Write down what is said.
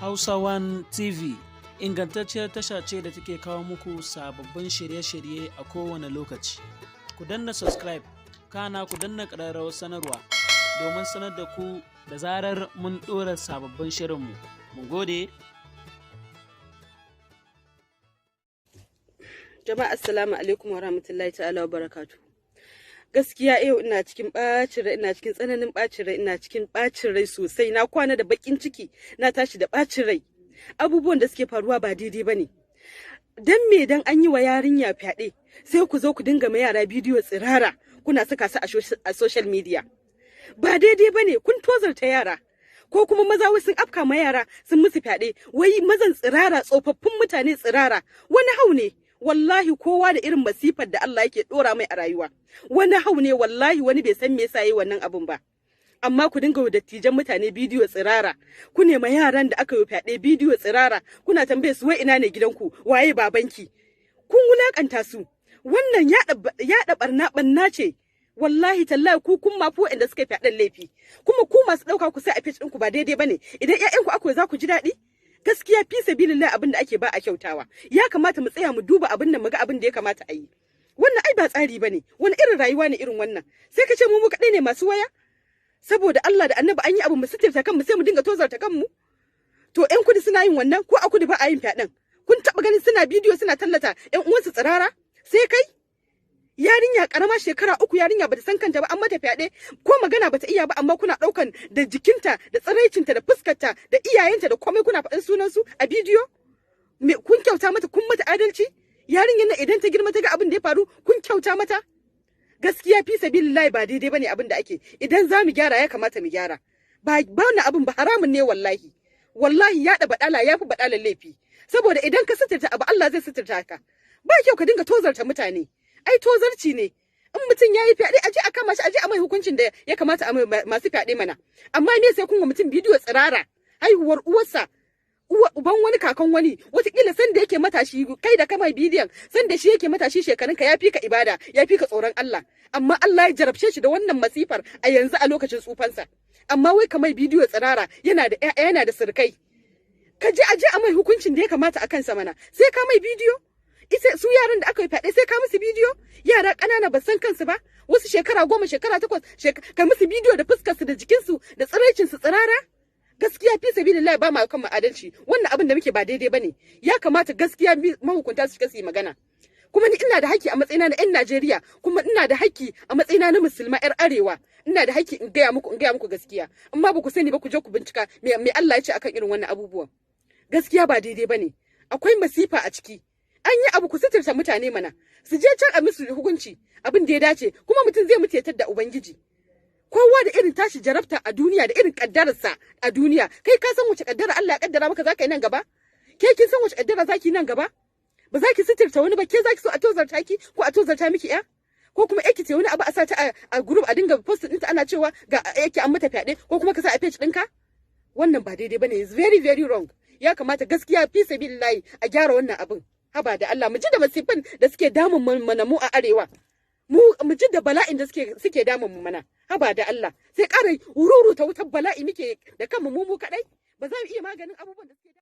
Hausa One TV ingantacciyar tasha ce da take kawo muku sababbin shirye-shirye a kowane lokaci. Ku danna subscribe, kana ku danna ƙararrawar sanarwa domin sanar da ku da zarar mun ɗora sababbin shirinmu. Mun gode. Jama'a assalamu alaikum wa rahmatullahi ta'ala wa barakatu. Gaskiya yau ina cikin ɓacin rai, ina cikin tsananin ɓacin rai, ina cikin ɓacin rai sosai. Na kwana da baƙin ciki, na tashi da ɓacin rai. Abubuwan da suke faruwa ba daidai ba ne. Dan me dan an yi wa yarinya fyaɗe sai ku zo ku dinga ma yara bidiyo tsirara kuna saka su a social media. Ba daidai ba ne, kun tozarta yara. Ko kuma maza wai sun afka ma yara sun musu fyaɗe, wai mazan tsirara, tsofaffin mutane tsirara. Wani hau ne. Wallahi kowa da irin masifar da Allah yake dora mai a rayuwa. Wani hau ne wallahi, wani bai san me yasa yayi wannan abun ba. Amma ku dinga dattijan mutane bidiyo tsirara, ku nema yaran da aka yi fyaɗe bidiyo tsirara, kuna tambaye su wai ina ne gidanku, waye babanki. Kun wulakanta su. Wannan yaɗa barna ce. Wallahi tallahi ku kun ma fu inda suka fyaɗen laifi. Kuma ku masu ɗauka ku sai a page ɗinku ba daidai bane. Idan ƴaƴanku akwai za ku ji daɗi? Gaskiya fi sabilillah abin da ake ba a kyautawa. Ya kamata mu tsaya mu duba abin nan, mu ga abin da ya kamata a yi. Wannan ai ba tsari bane. Wani irin rayuwa ne irin wannan? Sai ka ce mu kaɗai ne masu waya? Saboda Allah da Annabi an yi abu mu sitirta kanmu sai mu dinga tozarta kanmu? To ƴan kudu suna yin wannan, ko a kudu ba a yin fyaɗen? Kun taɓa ganin suna bidiyo suna tallata ƴan uwansu tsirara? Sai kai? Yarinya karama shekara 3, yarinya bata san kanta ba, an mata fyaɗe, ko magana bata iya ba, amma kuna ɗaukan da jikinta da tsiraicinta da fuskarta da iyayenta da komai kuna faɗin sunansu a bidiyo. Me kun kyauta mata, kun mata adalci? Yarinyar nan idan ta girma ta ga abin da ya faru, kun kyauta mata? Gaskiya fi sabilillahi ba daidai bane abin da ake. Idan za mu gyara ya kamata mu gyara. Ba wannan abin ba, haramun ne wallahi. Wallahi yaɗa baɗala ya fi baɗalan laifi. Saboda idan ka suturta abu, Allah zai suturta ka. Ba kyau ka dinga tozarta mutane. Ai tozarci ne. In mutum ya yi fyaɗe, aje a kama shi, aje a mai hukuncin da ya kamata a mai masu fyaɗe mana. Amma ne sai kun ga mutum bidiyo tsirara, haihuwar uwarsa, uban wani kakan wani, wataƙila san da yake matashi, kai da kamar bidiyon, san da shi yake matashi shekarunka ya fi ka ibada, ya fi ka tsoron Allah. Amma Allah ya jarabce shi da wannan masifar a yanzu a lokacin tsufansa. Amma wai kamar bidiyo tsirara, yana da ƴaƴa, yana da sirkai. Ka je aje a mai hukuncin da ya kamata a kansa mana. Sai ka mai bidiyo? Ita su yaran da aka yi fyaɗe sai ka musu bidiyo? Yara ƙanana ba san kansu ba, wasu shekara 10, shekara 8, ka musu bidiyo da fuskarsu da jikinsu da tsiraicinsu tsirara? Gaskiya fi sabilillahi ba ma kan mu adalci. Wannan abin da muke ba daidai bane. Ya kamata gaskiya mahukunta su yi magana. Kuma ni ina da haƙƙi a matsayina na 'yan Najeriya, kuma ina da haƙƙi a matsayina na musulma 'yar arewa. Ina da haƙƙi in gaya muku gaskiya. Amma ba ku sani ba, ku je ku bincika me Allah ya ce akan irin wannan abubuwan. Gaskiya ba daidai bane. Akwai masifa a ciki. An yi abu ku suturta mutane mana, su je can a musu hukunci abin da ya dace, kuma mutum zai mutu ya tadda Ubangiji. Kowa da irin tashi jarabta a duniya, da irin kaddararsa a duniya. Kai ka san wace kaddara Allah ya kaddara maka zaka yi nan gaba? Ke kin san wace kaddara zaki nan gaba? Ba za ki suturta wani ba, ke zaki so a tozarta ki ko a tozarta miki ya? Ko kuma yake ce wani abu a sa ta a group a dinga post ɗinta ana cewa ga yake an mata fyaɗe, ko kuma ka sa a page ɗinka? Wannan ba daidai bane, is very very wrong. Ya kamata gaskiya fi sabilillahi a gyara wannan abin. Haba da Allah, mu ji da masifin da suke damun mana mu a arewa. Mu ji da bala'in da suke damun mu mana. Haba da Allah, sai ƙara ta wutar bala'i muke da kanmu mu kaɗai. Ba za mu iya maganin abubuwan da suke